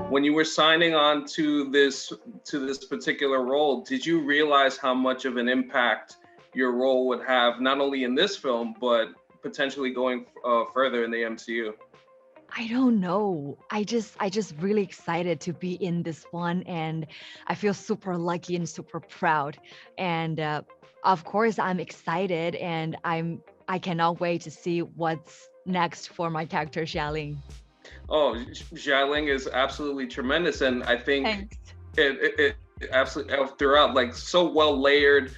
When you were signing on to this particular role, did you realize how much of an impact your role would have not only in this film but potentially going further in the MCU? I don't know. I just really excited to be in this one, and I feel super lucky and super proud. And of course, I'm excited, and I cannot wait to see what's next for my character Xialing. Oh, Xialing is absolutely tremendous, and I think Thanks. it absolutely throughout, like, so well layered,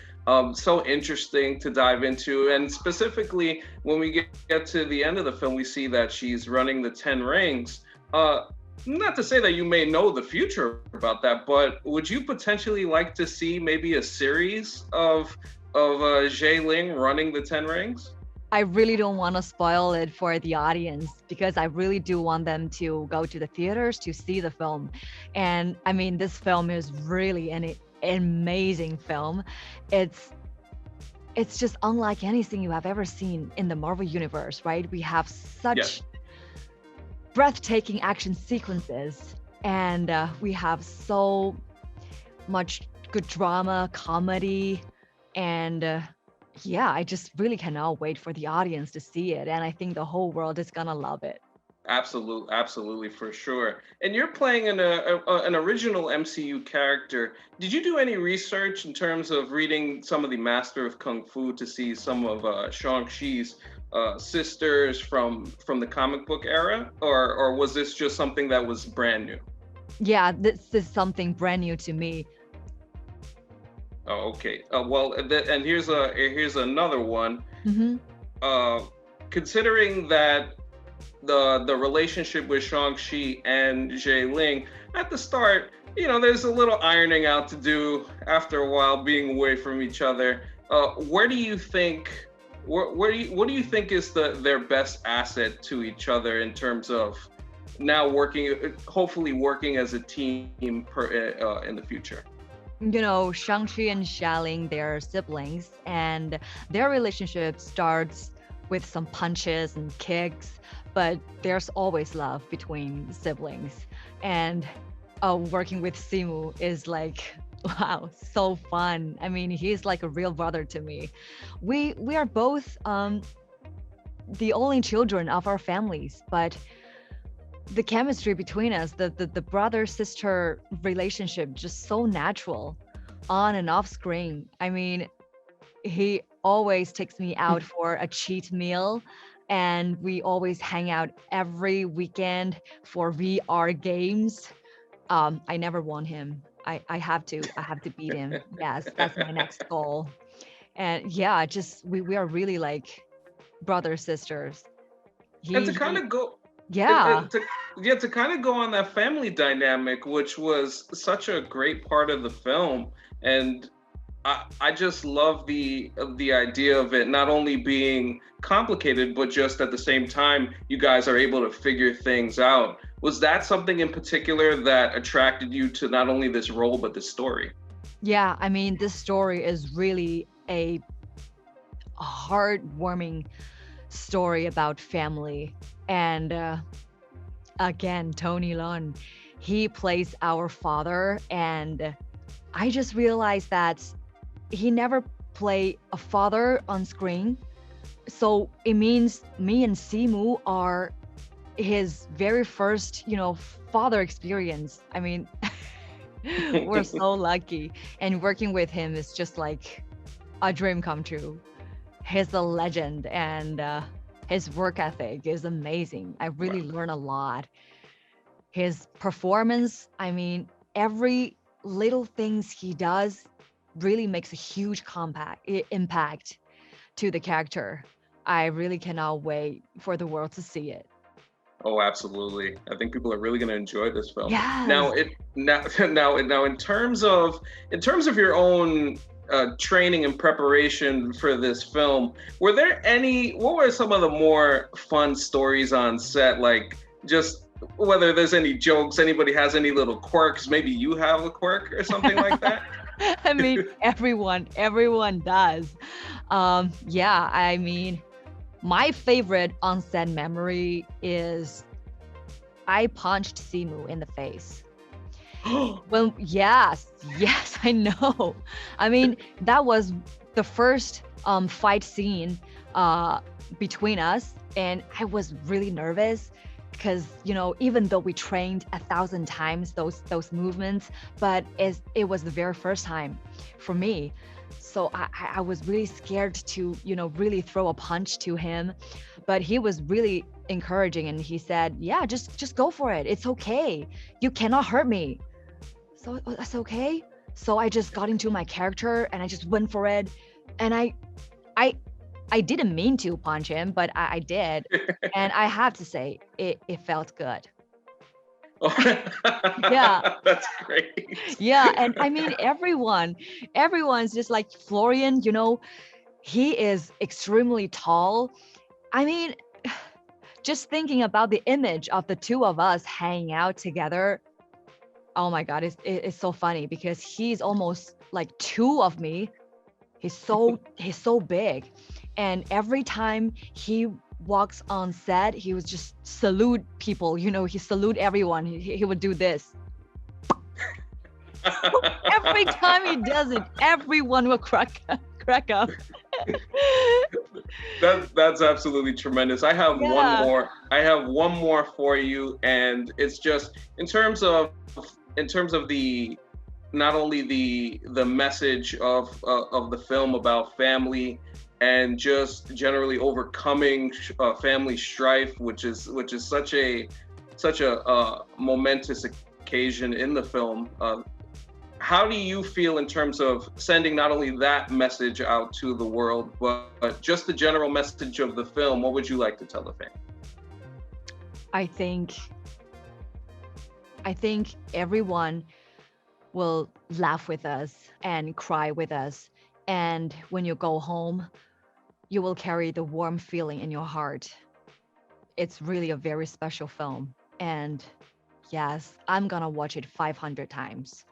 so interesting to dive into. And specifically, when we get to the end of the film, we see that she's running the Ten Rings. Uh, Not to say that you may know the future about that, but would you potentially like to see maybe a series of Zhe Ling running the Ten Rings? I really don't want to spoil it for the audience because I really do want them to go to the theaters to see the film. And I mean, this film is really an amazing film. It's it's just unlike anything you have ever seen in the Marvel universe, right? We have Yes. such breathtaking action sequences, and we have so much good drama, comedy, and yeah, I just really cannot wait for the audience to see it, and I think the whole world is gonna love it. Absolutely, for sure. And you're playing an original MCU character. Did you do any research in terms of reading some of the Master of Kung Fu to see some of Shang-Chi's sisters from the comic book era, or was this just something that was brand new? Yeah, this is something brand new to me. Oh, okay. Well, and here's another one. Hmm. Uh, Considering that the relationship with Shang-Chi and Jay Ling at the start, there's a little ironing out to do after a while being away from each other. Where do you think what do you think is their best asset to each other in terms of now hopefully working as a team in the future? You know, Shang-Chi and Xialing, they're siblings, and their relationship starts with some punches and kicks, but there's always love between siblings. And working with Simu is like, wow, so fun. I mean, he's like a real brother to me. We are both the only children of our families, but the chemistry between us, the brother sister relationship, just so natural on and off screen. I mean, he always takes me out for a cheat meal, and we always hang out every weekend for VR games. I never won him. I have to beat him. Yes, that's my next goal. And yeah, just we are really like brother sisters. And He to kind he of go yeah. to, yeah, to kind of go on that family dynamic, which was such a great part of the film. And I just love the idea of it not only being complicated, but just at the same time, you guys are able to figure things out. Was that something in particular that attracted you to not only this role, but this story? Yeah, I mean, this story is really a heartwarming story about family. And again, Tony Lun, he plays our father. And I just realized that he never played a father on screen. So it means me and Simu are his very first, father experience. I mean, we're so lucky. And working with him is just like a dream come true. He's a legend, and his work ethic is amazing. I really Wow. learn a lot. His performance, I mean, every little things he does really makes a huge impact to the character. I really cannot wait for the world to see it. Oh, absolutely. I think people are really going to enjoy this film. Yes. Now, now, in terms of your own training and preparation for this film, what were some of the more fun stories on set? Like, just whether there's any jokes, anybody has any little quirks, maybe you have a quirk or something like that? I mean, everyone does. Yeah, I mean, my favorite on-set memory is I punched Simu in the face. Well, yes, yes, I know. I mean, that was the first fight scene uh, between us, and I was really nervous because even though we trained 1,000 times those movements, but it was the very first time for me. So I was really scared to really throw a punch to him, but he was really encouraging, and he said, "Yeah, just go for it. It's okay. You cannot hurt me." So that's okay. So I just got into my character and I just went for it. And I I didn't mean to punch him, but I did. And I have to say, it felt good. Yeah, That's great. yeah. And I mean everyone's just like Florian, he is extremely tall. I mean, just thinking about the image of the two of us hanging out together, oh my God, it's so funny because he's almost like two of me. He's so big, and every time he walks on set, he would just salute people. He salute everyone. He would do this. Every time he does it, everyone will crack up. That's absolutely tremendous. I have one Yeah. more. I have one more for you, and it's just in terms of the not only the message of the film about family and just generally overcoming family strife, which is such a momentous occasion in the film. How do you feel in terms of sending not only that message out to the world, but just the general message of the film? What would you like to tell the fan? I think I think everyone will laugh with us and cry with us. And when you go home, you will carry the warm feeling in your heart. It's really a very special film. And yes, I'm gonna watch it 500 times.